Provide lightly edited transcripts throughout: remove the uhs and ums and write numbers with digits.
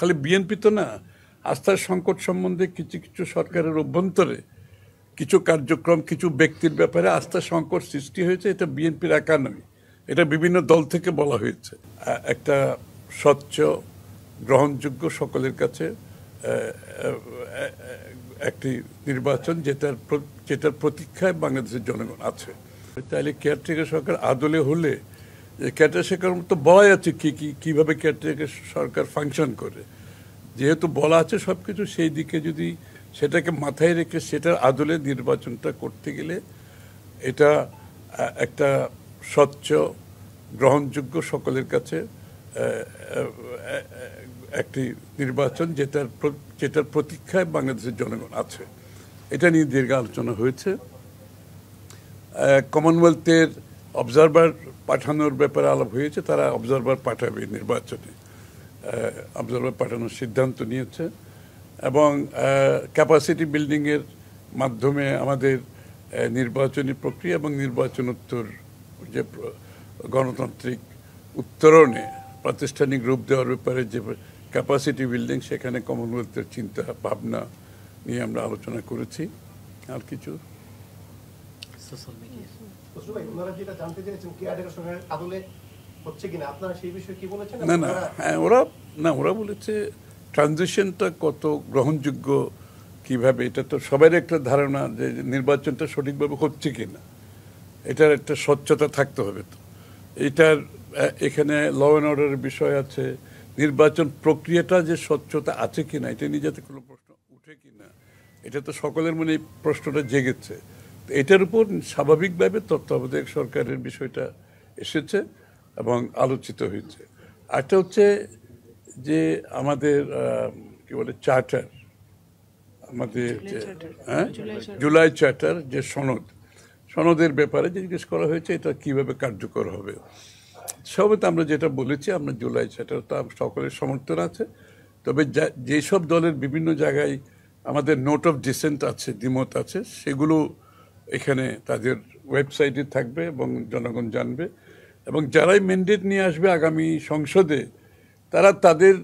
খালি বিএনপি তো না, আস্থার সংকট সম্বন্ধে কিছু কিছু সরকারের অভ্যন্তরে কিছু কার্যক্রম, কিছু ব্যক্তির ব্যাপারে আস্থার সংকট সৃষ্টি হয়েছে। এটা বিএনপির একা নয়, এটা বিভিন্ন দল থেকে বলা হয়েছে। একটা স্বচ্ছ, গ্রহণযোগ্য, সকলের কাছে একটি নির্বাচন যেটার প্রতীক্ষায় বাংলাদেশের জনগণ আছে। তাইলে কেয়ারটেকার সরকার আদলে হলে কেয়ারটেকার সরকার তো বলাই আছে কিভাবে কেয়ারটেকার সরকার ফাংশন করে, যেহেতু বলা আছে সবকিছু, সেই দিকে যদি সেটাকে মাথায় রেখে সেটার আদলে নির্বাচনটা করতে গেলে এটা একটা স্বচ্ছ, গ্রহণযোগ্য, সকলের কাছে একটি নির্বাচন যেটার প্রতীক্ষায় বাংলাদেশের জনগণ আছে। এটা নিয়ে দীর্ঘ আলোচনা হয়েছে। কমনওয়েলথের অবজারভার পাঠানোর ব্যাপারে আলাপ হয়েছে, তারা অবজারভার পাঠাবে নির্বাচনে, অবজারভার পাঠানোর সিদ্ধান্ত নিয়েছে। এবং ক্যাপাসিটি বিল্ডিংয়ের মাধ্যমে আমাদের নির্বাচনী প্রক্রিয়া এবং নির্বাচনোত্তর যে গণতান্ত্রিক উত্তরণে প্রাতিষ্ঠানিক রূপ দেওয়ার ব্যাপারে যে ক্যাপাসিটি বিল্ডিং, সেখানে কমনওয়েলথের চিন্তা ভাবনা নিয়ে আমরা আলোচনা করেছি। আর কিছু ওরা বলেছে ট্রানজিশনটা কত গ্রহণযোগ্য, কিভাবে, এটা তো সবার একটা ধারণা যে নির্বাচনটা সঠিকভাবে হচ্ছে কিনা, এটার একটা স্বচ্ছতা থাকতে হবে। তো এটার এখানে ল অ্যান্ড অর্ডারের বিষয় আছে, নির্বাচন প্রক্রিয়াটা যে স্বচ্ছতা আছে কিনা, এটা নিয়ে যাতে কোনো প্রশ্ন উঠে কিনা, এটা তো সকলের মনে প্রশ্নটা জেগেছে। এটার উপর স্বাভাবিকভাবে তত্ত্বাবধায়ক সরকারের বিষয়টা এসেছে এবং আলোচিত হয়েছে। আরেকটা হচ্ছে যে আমাদের কি বলে চার্টার, আমাদের জুলাই চার্টার যে সনদের ব্যাপারে জিজ্ঞেস করা হয়েছে এটা কিভাবে কার্যকর হবে। সবে তো আমরা যেটা বলেছি, আমরা জুলাই চার্টার তো সকলের সমর্থন আছে, তবে যেসব দলের বিভিন্ন জায়গায় আমাদের নোট অফ ডিসেন্ট আছে, দ্বিমত আছে, সেগুলো এখানে তাদের ওয়েবসাইটে থাকবে এবং জনগণ জানবে। এবং যারাই ম্যান্ডেট নিয়ে আসবে আগামী সংসদে, তারা তাদের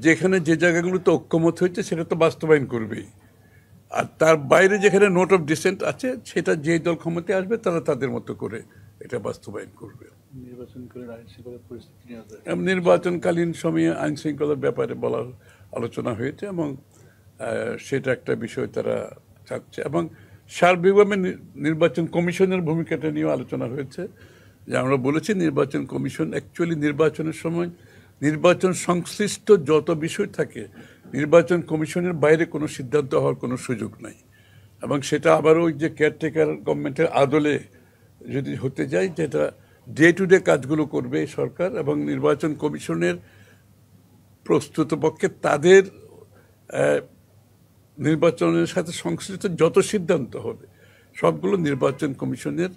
যেখানে যে জায়গাগুলোতে ঐক্যমত হয়েছে সেটা তো বাস্তবায়ন করবেই। আর তার বাইরে যেখানে নোট অফ ডিসেন্ট আছে, সেটা যে দল ক্ষমতায় আসবে তারা তাদের মতো করে এটা বাস্তবায়ন করবে। নির্বাচনকালীন সময়ে আইন শৃঙ্খলার ব্যাপারে আলোচনা হয়েছে এবং সেটা একটা বিষয় তারা চাচ্ছে। এবং সার্বিকভাবে নির্বাচন কমিশনের ভূমিকাটা নিয়েও আলোচনা হয়েছে, যে আমরা বলেছি নির্বাচন কমিশন অ্যাকচুয়ালি নির্বাচনের সময় নির্বাচন সংশ্লিষ্ট যত বিষয় থাকে, নির্বাচন কমিশনের বাইরে কোনো সিদ্ধান্ত হওয়ার কোনো সুযোগ নাই। এবং সেটা আবারও ওই যে কেয়ারটেকার গভর্নমেন্টের আদলে যদি হতে যায়, যেটা ডে টু ডে কাজগুলো করবে সরকার, এবং নির্বাচন কমিশনের প্রস্তুত পক্ষে তাদের নির্বাচনের সাথে সংশ্লিষ্ট যত সিদ্ধান্ত হবে সবগুলো নির্বাচন কমিশনের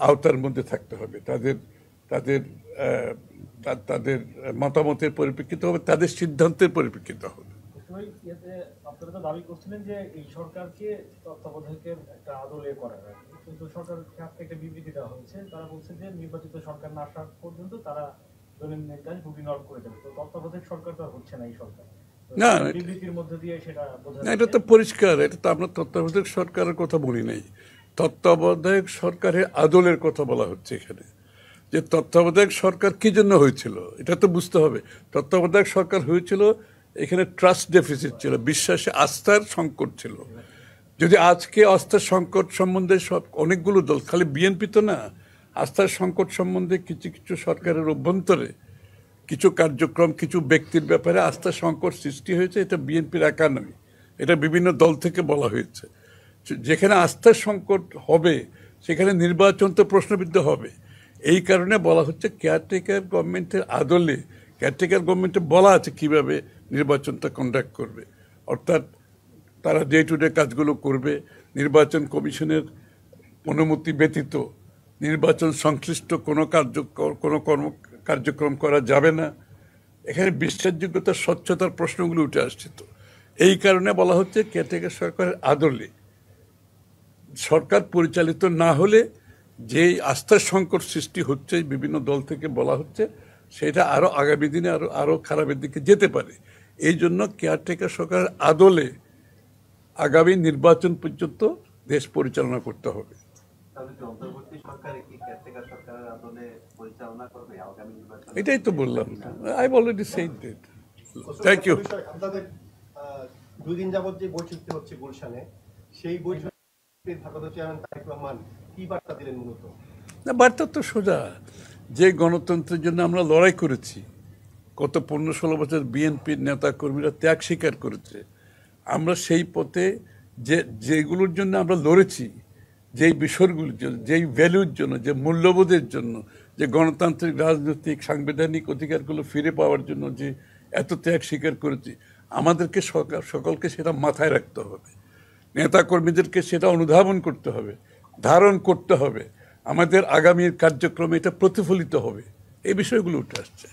আওতার মধ্যে থাকতে হবে। তাদের মতামতের পরিপ্রেক্ষিতে হবে, তাদের সিদ্ধান্তের পরিপ্রেক্ষিতে হবে। আপনারা তো দাবি করছিলেন যে এই সরকারকে তত্ত্বাবধায়কের একটা আদলে করার, কিন্তু সরকারের একটা বিবৃতি দেওয়া হয়েছে, তারা বলছে যে নির্বাচিত সরকার না আসা পর্যন্ত তারা দৈনন্দিন কাজ রুটিন করে দেবে। তো তত্ত্বাবধায়ক সরকার তো আর হচ্ছে না এই সরকার, না, বিবৃতির মধ্যে দিয়ে সেটা এটা তো পরিষ্কার। এটা তো আমরা তত্ত্বাবধায়ক সরকারের কথা বলি নাই, তত্ত্বাবধায়ক সরকারের আদলের কথা বলা হচ্ছে এখানে। যে তত্ত্বাবধায়ক সরকার কি জন্য হয়েছিল এটা তো বুঝতে হবে। তত্ত্বাবধায়ক সরকার হয়েছিল, এখানে ট্রাস্ট ডেফিসিট ছিল, বিশ্বাসে আস্থার সংকট ছিল। যদি আজকে আস্থার সংকট সম্বন্ধে অনেকগুলো দল, খালি বিএনপি তো না, আস্থার সংকট সম্বন্ধে কিছু কিছু সরকারের অভ্যন্তরে কিছু কার্যক্রম, কিছু ব্যক্তির ব্যাপারে আস্থার সংকট সৃষ্টি হয়েছে। এটা বিএনপির একা নয়, এটা বিভিন্ন দল থেকে বলা হয়েছে। যেখানে আস্থার সংকট হবে সেখানে নির্বাচন তো প্রশ্নবিদ্ধ হবে। এই কারণে বলা হচ্ছে কেয়ারটেকার গভর্নমেন্টের আদলে, কেয়ারটেকার গভর্নমেন্টে বলা আছে কিভাবে নির্বাচনটা কন্ডাক্ট করবে, অর্থাৎ তারা ডে টু ডে কাজগুলো করবে। নির্বাচন কমিশনের অনুমতি ব্যতীত নির্বাচন সংশ্লিষ্ট কোনো কার্যক্রম করা যাবে না। এখানে বিশ্বাসযোগ্যতা, স্বচ্ছতার প্রশ্নগুলো উঠে আসছে। তো এই কারণে বলা হচ্ছে কেয়ারটেকার সরকারের আদলে সরকার পরিচালিত না হলে যে আস্থার সংকট সৃষ্টি হচ্ছে বিভিন্ন দল থেকে বলা হচ্ছে, সেটা আরও আগামী দিনে আরও খারাপের দিকে যেতে পারে। এই জন্য কেয়ারটেকার সরকারের আদলে আগামী নির্বাচন পর্যন্ত দেশ পরিচালনা করতে হবে। তাহলে কি অন্তর্বর্তী সরকার কি কেয়ারটেকার সরকারের আদলে পরিচালনা করবে আগামী নির্বাচন? এটাই তো বললাম, I already said that. Thank you. আপনাদের 2 দিন যাবত যে বৈঠকটি হচ্ছে গুলশানে, সেই বৈঠকে ভারপ্রাপ্ত চেয়ারম্যান তারেক রহমান কি বার্তা দিলেন মূলত? না, বার্তা তো সোজা, যে গণতন্ত্রের জন্য আমরা লড়াই করেছি, গত 15-16 বছর বিএনপির নেতা কর্মীরা ত্যাগ স্বীকার করেছে, আমরা সেই পথে যেগুলোর জন্য আমরা লড়েছি, যেই বিষয়গুলোর জন্য, যেই ভ্যালুর জন্য, যে মূল্যবোধের জন্য, যে গণতান্ত্রিক রাজনৈতিক সাংবিধানিক অধিকারগুলো ফিরে পাওয়ার জন্য যে এত ত্যাগ স্বীকার করেছি, আমাদেরকে সকলকে সেটা মাথায় রাখতে হবে। নেতা কর্মীদেরকে সেটা অনুধাবন করতে হবে, ধারণ করতে হবে, আমাদের আগামীর কার্যক্রমে এটা প্রতিফলিত হবে। এই বিষয়গুলো উঠে আসছে।